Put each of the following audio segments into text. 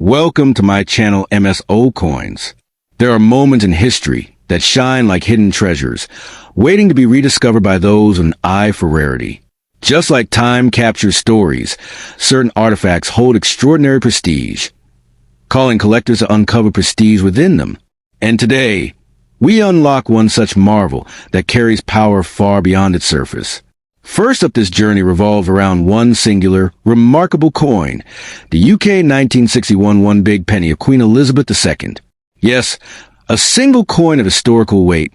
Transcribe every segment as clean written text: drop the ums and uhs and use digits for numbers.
Welcome to my channel MS OldCoins. There are moments in history that shine like hidden treasures, waiting to be rediscovered by those with an eye for rarity. Just like time captures stories, certain artifacts hold extraordinary prestige, calling collectors to uncover prestige within them. And today, we unlock one such marvel that carries power far beyond its surface. First up, this journey revolves around one singular, remarkable coin, the UK 1961 one big penny of Queen Elizabeth II. Yes, a single coin of historical weight,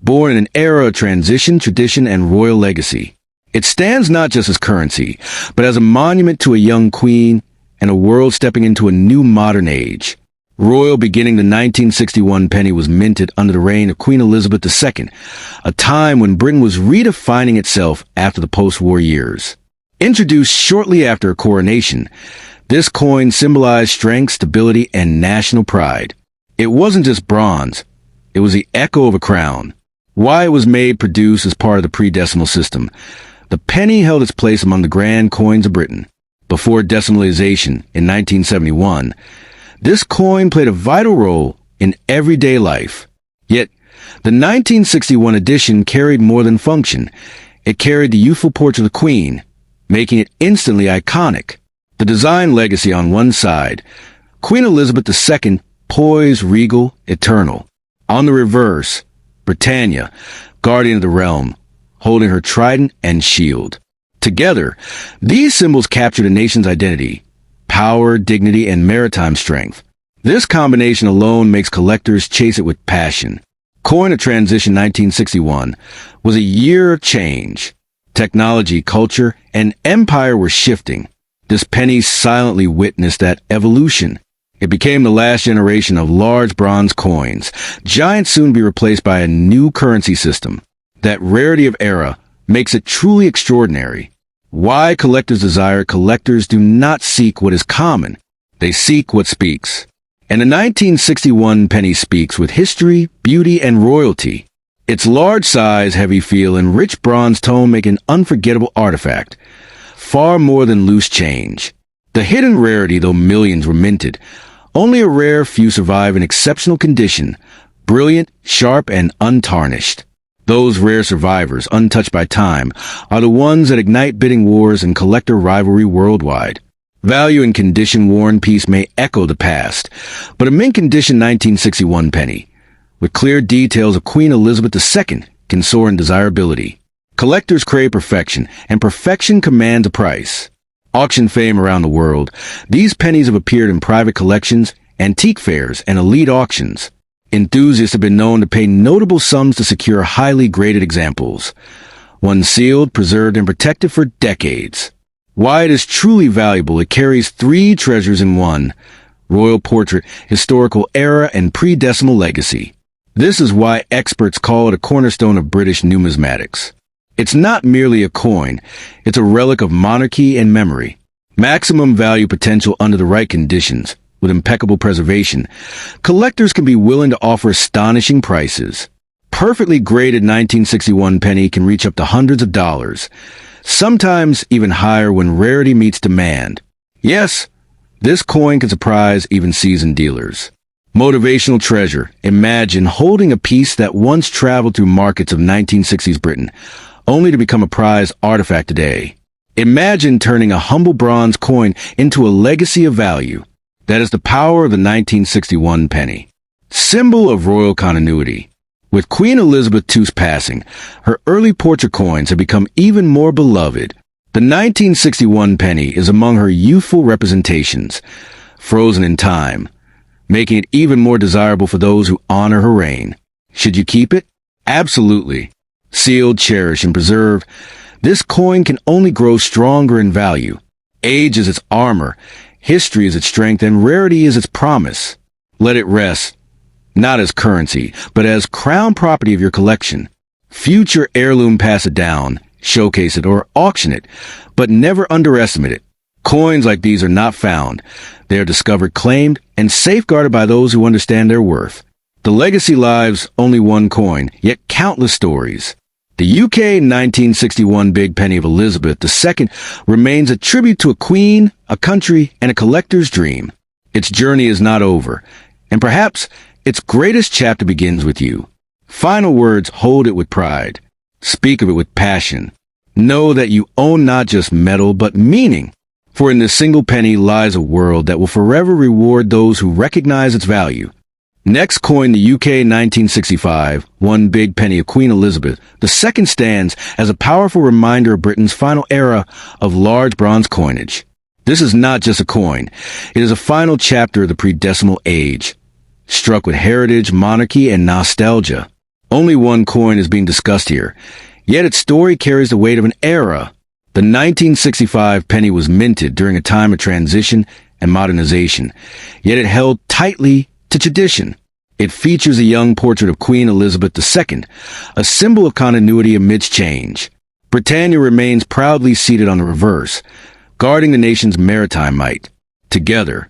born in an era of transition, tradition, and royal legacy. It stands not just as currency, but as a monument to a young queen and a world stepping into a new modern age. Royal beginning, the 1961 penny was minted under the reign of Queen Elizabeth II, a time when Britain was redefining itself after the post-war years. Introduced shortly after her coronation, this coin symbolized strength, stability, and national pride. It wasn't just bronze, it was the echo of a crown. Why it was made produced as part of the pre-decimal system. The penny held its place among the grand coins of Britain. Before decimalization in 1971, this coin played a vital role in everyday life. Yet, the 1961 edition carried more than function. It carried the youthful portrait of the Queen, making it instantly iconic. The design legacy on one side, Queen Elizabeth II, poised, regal, eternal. On the reverse, Britannia, guardian of the realm, holding her trident and shield. Together, these symbols captured a nation's identity, power, dignity, and maritime strength. This combination alone makes collectors chase it with passion. Coin of Transition 1961 was a year of change. Technology, culture, and empire were shifting. This penny silently witnessed that evolution. It became the last generation of large bronze coins, giant soon to be replaced by a new currency system. That rarity of era makes it truly extraordinary. Why collectors desire? Collectors do not seek what is common. They seek what speaks. And the 1961 penny speaks with history, beauty, and royalty. Its large size, heavy feel, and rich bronze tone make an unforgettable artifact, far more than loose change. The hidden rarity, though millions were minted, only a rare few survive in exceptional condition, brilliant, sharp, and untarnished. Those rare survivors, untouched by time, are the ones that ignite bidding wars and collector rivalry worldwide. Value and condition-worn piece may echo the past, but a mint-condition 1961 penny, with clear details of Queen Elizabeth II, can soar in desirability. Collectors crave perfection, and perfection commands a price. Auction fame around the world, these pennies have appeared in private collections, antique fairs, and elite auctions. Enthusiasts have been known to pay notable sums to secure highly graded examples, one sealed, preserved, and protected for decades. Why it is truly valuable, it carries three treasures in one: royal portrait, historical era, and pre-decimal legacy. This is why experts call it a cornerstone of British numismatics. It's not merely a coin, it's a relic of monarchy and memory. Maximum value potential under the right conditions. With impeccable preservation, collectors can be willing to offer astonishing prices. Perfectly graded 1961 penny can reach up to hundreds of dollars, sometimes even higher when rarity meets demand. Yes, this coin can surprise even seasoned dealers. Motivational treasure. Imagine holding a piece that once traveled through markets of 1960s Britain, only to become a prized artifact today. Imagine turning a humble bronze coin into a legacy of value. That is the power of the 1961 penny. Symbol of royal continuity. With Queen Elizabeth II's passing, her early portrait coins have become even more beloved. The 1961 penny is among her youthful representations, frozen in time, making it even more desirable for those who honor her reign. Should you keep it? Absolutely. Sealed, cherished, and preserved, this coin can only grow stronger in value. Age is its armor, history is its strength, and rarity is its promise. Let it rest, not as currency, but as crown property of your collection. Future heirloom, pass it down, showcase it, or auction it, but never underestimate it. Coins like these are not found. They are discovered, claimed, and safeguarded by those who understand their worth. The legacy lives only one coin, yet countless stories. The UK 1961 big penny of Elizabeth II remains a tribute to a queen, a country, and a collector's dream. Its journey is not over, and perhaps its greatest chapter begins with you. Final words: hold it with pride. Speak of it with passion. Know that you own not just metal, but meaning. For in this single penny lies a world that will forever reward those who recognize its value. Next coined the UK 1965, one big penny of Queen Elizabeth II stands as a powerful reminder of Britain's final era of large bronze coinage. This is not just a coin. It is a final chapter of the pre-decimal age, struck with heritage, monarchy, and nostalgia. Only one coin is being discussed here, yet its story carries the weight of an era. The 1965 penny was minted during a time of transition and modernization, yet it held tightly to tradition. It features a young portrait of Queen Elizabeth II, a symbol of continuity amidst change. Britannia remains proudly seated on the reverse, guarding the nation's maritime might. Together,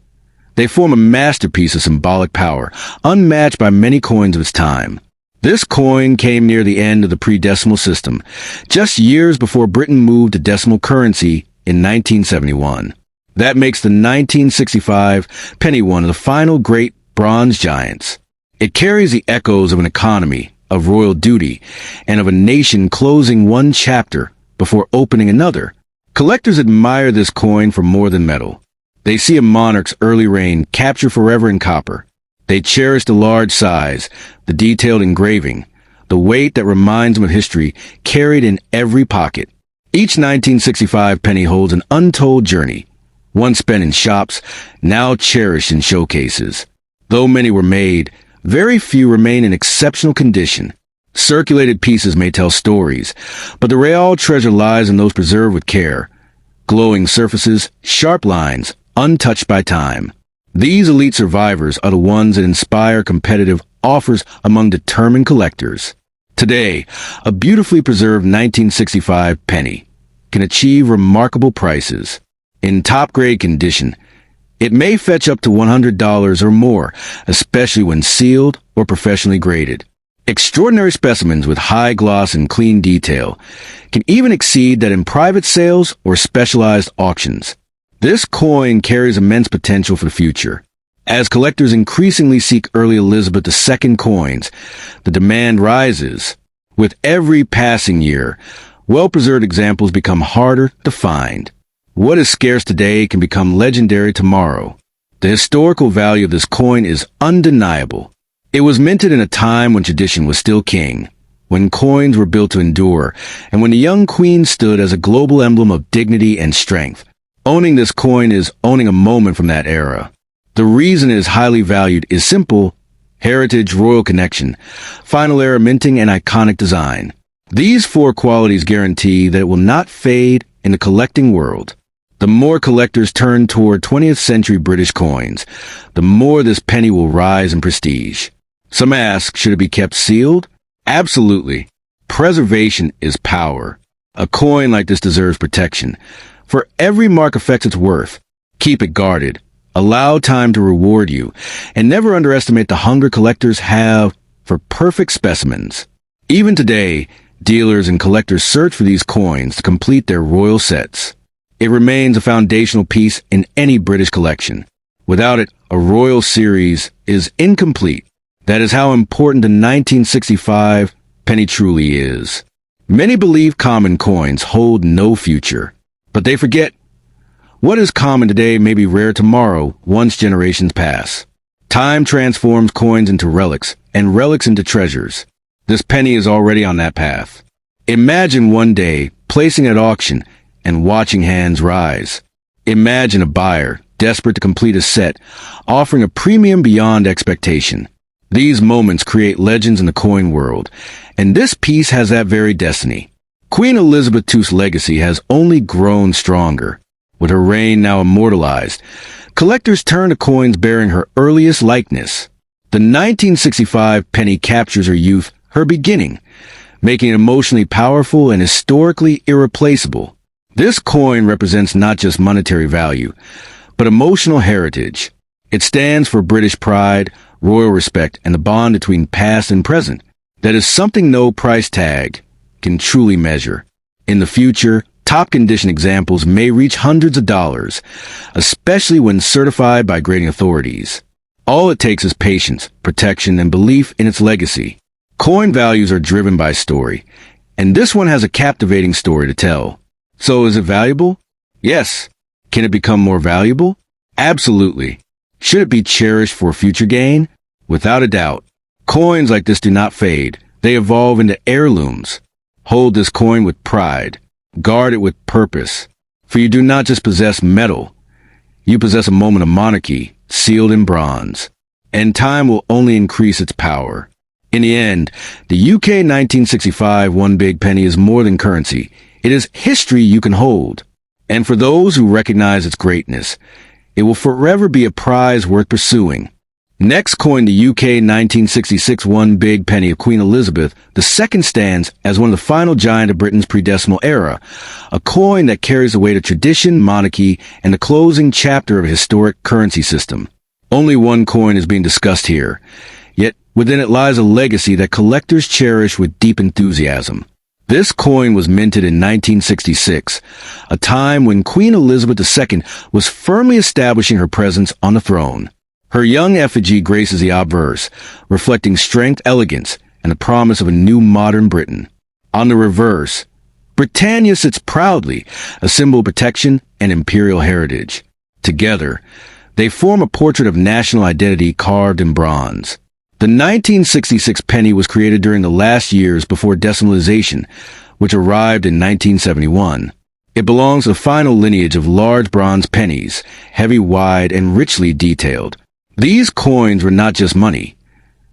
they form a masterpiece of symbolic power, unmatched by many coins of its time. This coin came near the end of the pre-decimal system, just years before Britain moved to decimal currency in 1971. That makes the 1965 penny one of the final great bronze giants. It carries the echoes of an economy, of royal duty, and of a nation closing one chapter before opening another. Collectors admire this coin for more than metal. They see a monarch's early reign captured forever in copper. They cherish the large size, the detailed engraving, the weight that reminds them of history carried in every pocket. Each 1965 penny holds an untold journey, one spent in shops, now cherished in showcases. Though many were made, very few remain in exceptional condition. Circulated pieces may tell stories, but the real treasure lies in those preserved with care. Glowing surfaces, sharp lines, untouched by time. These elite survivors are the ones that inspire competitive offers among determined collectors. Today, a beautifully preserved 1965 penny can achieve remarkable prices. In top-grade condition, it may fetch up to $100 or more, especially when sealed or professionally graded. Extraordinary specimens with high gloss and clean detail can even exceed that in private sales or specialized auctions. This coin carries immense potential for the future. As collectors increasingly seek early Elizabeth II coins, the demand rises. With every passing year, well-preserved examples become harder to find. What is scarce today can become legendary tomorrow. The historical value of this coin is undeniable. It was minted in a time when tradition was still king, when coins were built to endure, and when the young queen stood as a global emblem of dignity and strength. Owning this coin is owning a moment from that era. The reason it is highly valued is simple: heritage, royal connection, final era minting, and iconic design. These four qualities guarantee that it will not fade in the collecting world. The more collectors turn toward 20th century British coins, the more this penny will rise in prestige. Some ask, should it be kept sealed? Absolutely. Preservation is power. A coin like this deserves protection. For every mark affects its worth. Keep it guarded. Allow time to reward you, and never underestimate the hunger collectors have for perfect specimens. Even today, dealers and collectors search for these coins to complete their royal sets. It remains a foundational piece in any British collection. Without it, a royal series is incomplete. That is how important the 1965 penny truly is. Many believe common coins hold no future, but they forget what is common today may be rare tomorrow once generations pass. Time transforms coins into relics and relics into treasures. This penny is already on that path. Imagine one day placing it at auction and watching hands rise. Imagine a buyer desperate to complete a set, offering a premium beyond expectation. These moments create legends in the coin world, and this piece has that very destiny. Queen Elizabeth II's legacy has only grown stronger. With her reign now immortalized, collectors turn to coins bearing her earliest likeness. The 1965 penny captures her youth, her beginning, making it emotionally powerful and historically irreplaceable. This coin represents not just monetary value, but emotional heritage. It stands for British pride, royal respect, and the bond between past and present. That is something no price tag can truly measure. In the future, Top condition examples may reach hundreds of dollars, especially when certified by grading authorities. All it takes is patience, protection, and belief in its legacy. Coin values are driven by story, and this one has a captivating story to tell. So is it valuable? Yes. Can it become more valuable? Absolutely. Should it be cherished for future gain? Without a doubt. Coins like this do not fade. They evolve into heirlooms. Hold this coin with pride. Guard it with purpose. For you do not just possess metal. You possess a moment of monarchy, sealed in bronze. And time will only increase its power. In the end, the UK 1965 one big penny is more than currency. It is history you can hold. And for those who recognize its greatness, it will forever be a prize worth pursuing. Next coin, the UK 1966 one big penny of Queen Elizabeth II stands as one of the final giant of Britain's pre-decimal era, a coin that carries the weight of tradition, monarchy, and the closing chapter of a historic currency system. Only one coin is being discussed here, yet within it lies a legacy that collectors cherish with deep enthusiasm. This coin was minted in 1966, a time when Queen Elizabeth II was firmly establishing her presence on the throne. Her young effigy graces the obverse, reflecting strength, elegance, and the promise of a new modern Britain. On the reverse, Britannia sits proudly, a symbol of protection and imperial heritage. Together, they form a portrait of national identity carved in bronze. The 1966 penny was created during the last years before decimalization, which arrived in 1971. It belongs to the final lineage of large bronze pennies, heavy, wide, and richly detailed. These coins were not just money.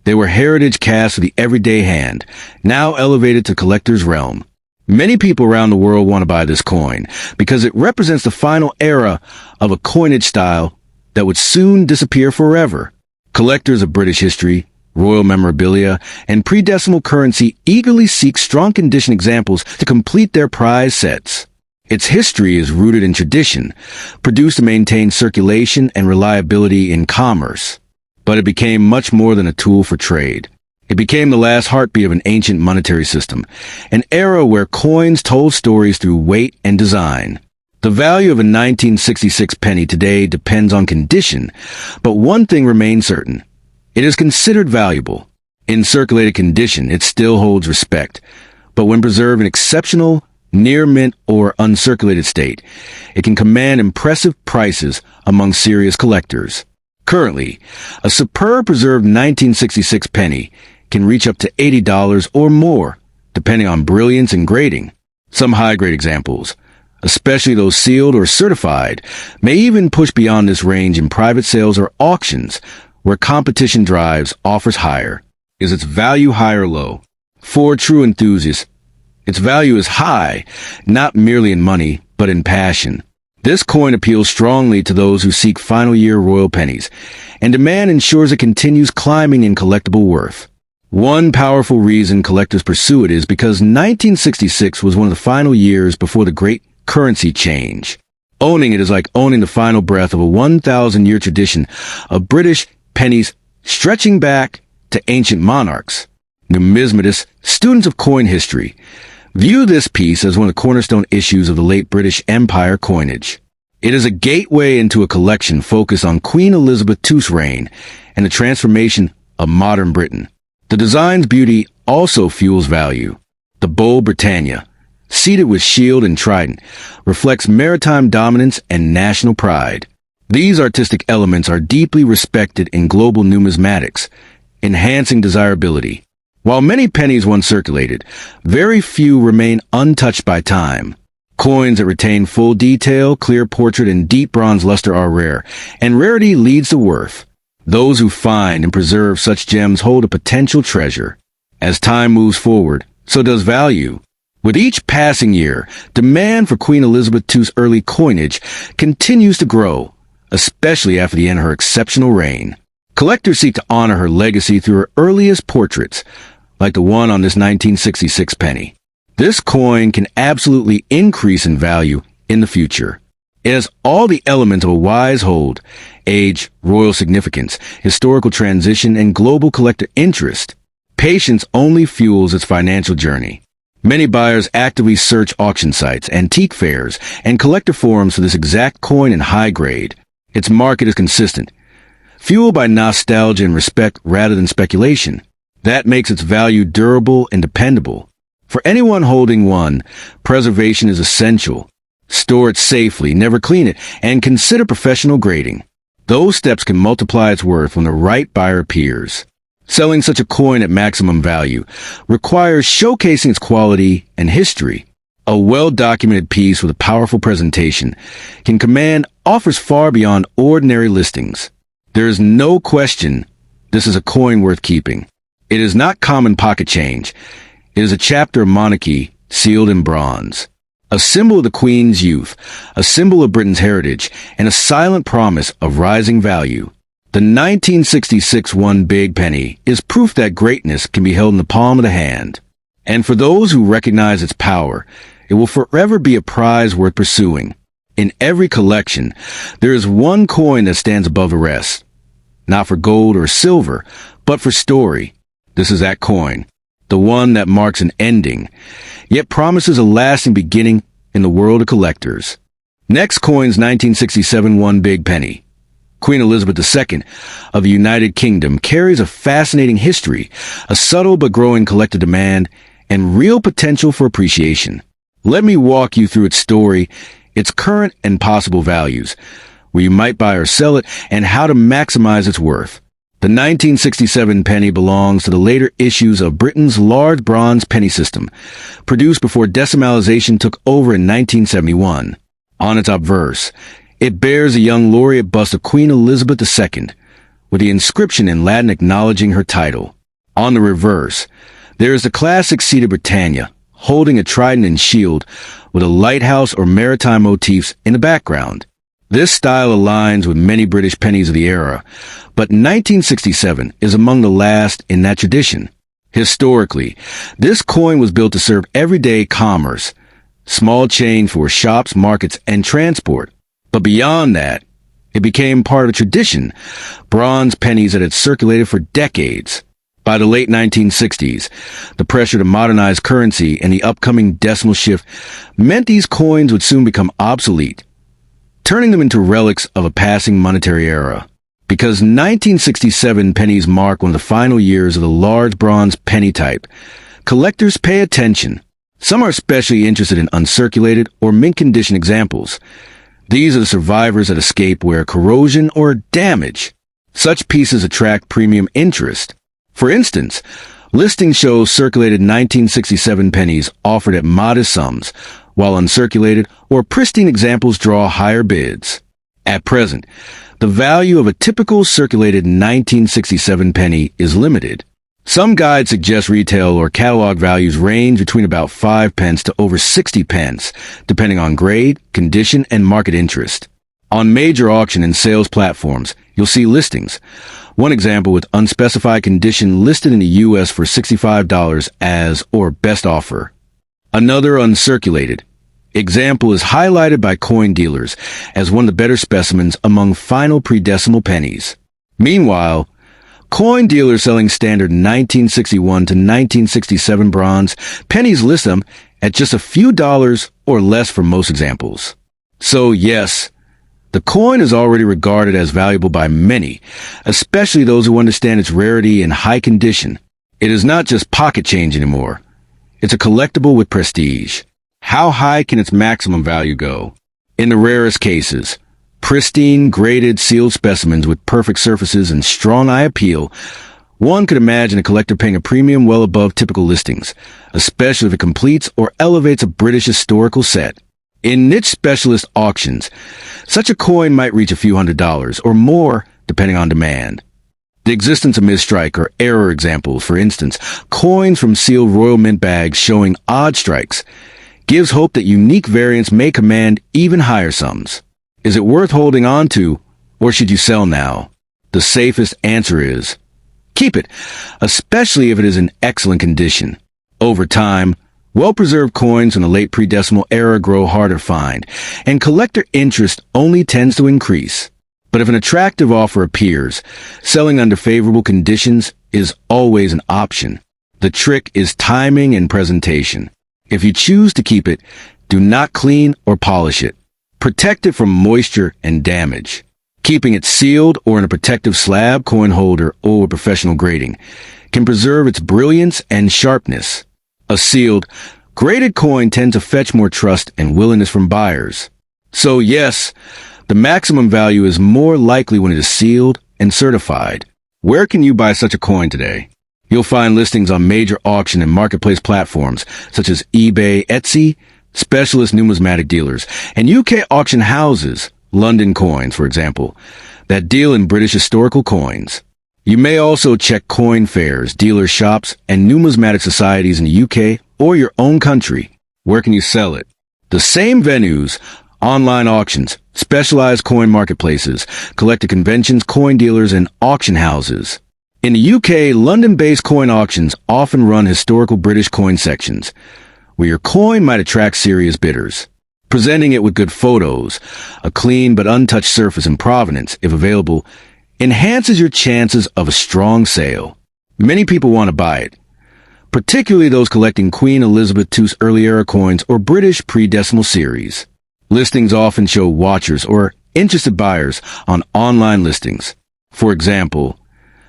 They were heritage cast of the everyday hand, now elevated to collector's realm. Many people around the world want to buy this coin because it represents the final era of a coinage style that would soon disappear forever. Collectors of British history, royal memorabilia, and pre-decimal currency eagerly seek strong condition examples to complete their prize sets. Its history is rooted in tradition, produced to maintain circulation and reliability in commerce. But it became much more than a tool for trade. It became the last heartbeat of an ancient monetary system, an era where coins told stories through weight and design. The value of a 1966 penny today depends on condition, but one thing remains certain. It is considered valuable. In circulated condition, it still holds respect, but when preserved in exceptional, near mint or uncirculated state, it can command impressive prices among serious collectors. Currently, a superb preserved 1966 penny can reach up to $80 or more, depending on brilliance and grading. Some high-grade examples, especially those sealed or certified, may even push beyond this range in private sales or auctions, where competition drives offers higher. Is its value high or low? For true enthusiasts, its value is high, not merely in money, but in passion. This coin appeals strongly to those who seek final year royal pennies, and demand ensures it continues climbing in collectible worth. One powerful reason collectors pursue it is because 1966 was one of the final years before the great currency change. Owning it is like owning the final breath of a 1,000-year tradition of British pennies stretching back to ancient monarchs. Numismatics, students of coin history, view this piece as one of the cornerstone issues of the late British Empire coinage. It is a gateway into a collection focused on Queen Elizabeth II's reign and the transformation of modern Britain. The design's beauty also fuels value. The bold Britannia, seated with shield and trident, reflects maritime dominance and national pride. These artistic elements are deeply respected in global numismatics, enhancing desirability. While many pennies once circulated, very few remain untouched by time. Coins that retain full detail, clear portrait, and deep bronze luster are rare, and rarity leads to worth. Those who find and preserve such gems hold a potential treasure. As time moves forward, so does value. With each passing year, demand for Queen Elizabeth II's early coinage continues to grow, especially after the end of her exceptional reign. Collectors seek to honor her legacy through her earliest portraits, like the one on this 1966 penny. This coin can absolutely increase in value in the future. It has all the elements of a wise hold: age, royal significance, historical transition, and global collector interest. Patience only fuels its financial journey. Many buyers actively search auction sites, antique fairs, and collector forums for this exact coin in high grade. Its market is consistent, fueled by nostalgia and respect rather than speculation. That makes its value durable and dependable. For anyone holding one, preservation is essential. Store it safely, never clean it, and consider professional grading. Those steps can multiply its worth when the right buyer appears. Selling such a coin at maximum value requires showcasing its quality and history. A well-documented piece with a powerful presentation can command offers far beyond ordinary listings. There is no question this is a coin worth keeping. It is not common pocket change. It is a chapter of monarchy sealed in bronze. A symbol of the Queen's youth, a symbol of Britain's heritage, and a silent promise of rising value. The 1966 one big penny is proof that greatness can be held in the palm of the hand. And for those who recognize its power, it will forever be a prize worth pursuing. In every collection, there is one coin that stands above the rest. Not for gold or silver, but for story. This is that coin. The one that marks an ending, yet promises a lasting beginning in the world of collectors. Next coin's 1967 one big penny. Queen Elizabeth II of the United Kingdom carries a fascinating history, a subtle but growing collector demand, and real potential for appreciation. Let me walk you through its story, its current and possible values, where you might buy or sell it, and how to maximize its worth. The 1967 penny belongs to the later issues of Britain's large bronze penny system, produced before decimalization took over in 1971. On its obverse, it bears a young laureate bust of Queen Elizabeth II, with the inscription in Latin acknowledging her title. On the reverse, there is the classic seated Britannia, holding a trident and shield, with a lighthouse or maritime motifs in the background. This style aligns with many British pennies of the era, but 1967 is among the last in that tradition. Historically, this coin was built to serve everyday commerce, small change for shops, markets, and transport. But beyond that, it became part of a tradition, bronze pennies that had circulated for decades. By the late 1960s, the pressure to modernize currency and the upcoming decimal shift meant these coins would soon become obsolete, turning them into relics of a passing monetary era. Because 1967 pennies mark one of the final years of the large bronze penny type, collectors pay attention. Some are especially interested in uncirculated or mint-condition examples. These are the survivors that escape wear, corrosion, or damage. Such pieces attract premium interest. For instance, listings show circulated 1967 pennies offered at modest sums, while uncirculated or pristine examples draw higher bids. At present, the value of a typical circulated 1967 penny is limited. Some guides suggest retail or catalog values range between about 5 pence to over 60 pence, depending on grade, condition, and market interest. On major auction and sales platforms, you'll see listings. One example with unspecified condition listed in the U.S. for $65 as or best offer. Another uncirculated example is highlighted by coin dealers as one of the better specimens among final pre-decimal pennies. Meanwhile, coin dealers selling standard 1961 to 1967 bronze pennies list them at just a few dollars or less for most examples. So yes, the coin is already regarded as valuable by many, especially those who understand its rarity and high condition. It is not just pocket change anymore. It's a collectible with prestige. How high can its maximum value go? In the rarest cases, pristine, graded, sealed specimens with perfect surfaces and strong eye appeal, one could imagine a collector paying a premium well above typical listings, especially if it completes or elevates a British historical set. In niche specialist auctions, such a coin might reach a few $100s or more, depending on demand. The existence of misstrike or error examples, for instance, coins from sealed royal mint bags showing odd strikes, gives hope that unique variants may command even higher sums. Is it worth holding on to, or should you sell now? The safest answer is, keep it, especially if it is in excellent condition. Over time, well-preserved coins from the late pre-decimal era grow harder to find, and collector interest only tends to increase. But if an attractive offer appears, selling under favorable conditions is always an option. The trick is timing and presentation. If you choose to keep it, do not clean or polish it. Protect it from moisture and damage. Keeping it sealed or in a protective slab, coin holder, or professional grading can preserve its brilliance and sharpness. A sealed, graded coin tends to fetch more trust and willingness from buyers. So yes, the maximum value is more likely when it is sealed and certified. Where can you buy such a coin today? You'll find listings on major auction and marketplace platforms such as eBay, Etsy, specialist numismatic dealers, and UK auction houses, London Coins, for example, that deal in British historical coins. You may also check coin fairs, dealer shops, and numismatic societies in the UK or your own country. Where can you sell it? The same venues, online auctions, specialized coin marketplaces, collector conventions, coin dealers, and auction houses. In the UK, London-based coin auctions often run historical British coin sections, where your coin might attract serious bidders. Presenting it with good photos, a clean but untouched surface and provenance, if available, enhances your chances of a strong sale. Many people want to buy it, particularly those collecting Queen Elizabeth II's early-era coins or British pre-decimal series. Listings often show watchers or interested buyers on online listings. For example,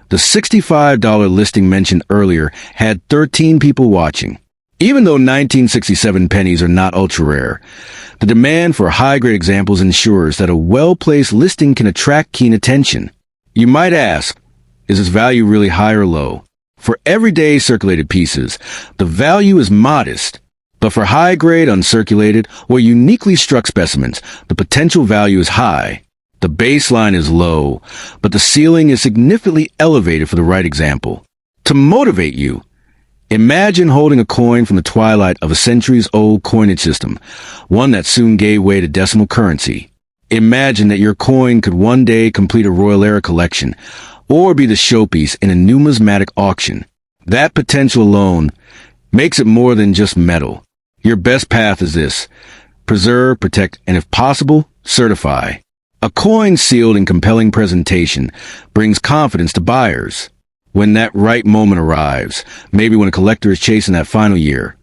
the $65 listing mentioned earlier had 13 people watching. Even though 1967 pennies are not ultra-rare, the demand for high-grade examples ensures that a well-placed listing can attract keen attention. You might ask, is its value really high or low? For everyday circulated pieces, the value is modest, but for high-grade, uncirculated, or uniquely struck specimens, the potential value is high. The baseline is low, but the ceiling is significantly elevated for the right example. To motivate you, imagine holding a coin from the twilight of a centuries-old coinage system, one that soon gave way to decimal currency. Imagine that your coin could one day complete a Royal Era collection, or be the showpiece in a numismatic auction. That potential alone makes it more than just metal. Your best path is this: preserve, protect, and if possible, certify. A coin sealed in compelling presentation brings confidence to buyers. When that right moment arrives, maybe when a collector is chasing that final year,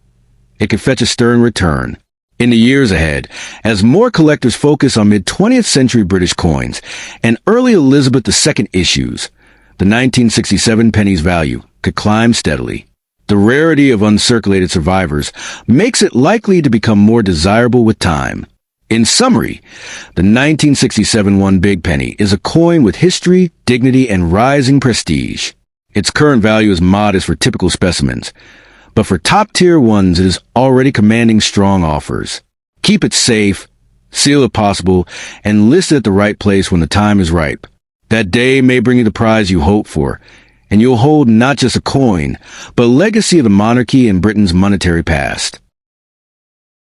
it could fetch a stern return. In the years ahead, as more collectors focus on mid-20th century British coins and early Elizabeth II issues, the 1967 penny's value could climb steadily. The rarity of uncirculated survivors makes it likely to become more desirable with time. In summary, the 1967 one big penny is a coin with history, dignity, and rising prestige. Its current value is modest for typical specimens, but for top-tier ones it is already commanding strong offers. Keep it safe, seal if possible, and list it at the right place when the time is ripe. That day may bring you the prize you hope for, and you'll hold not just a coin, but a legacy of the monarchy and Britain's monetary past.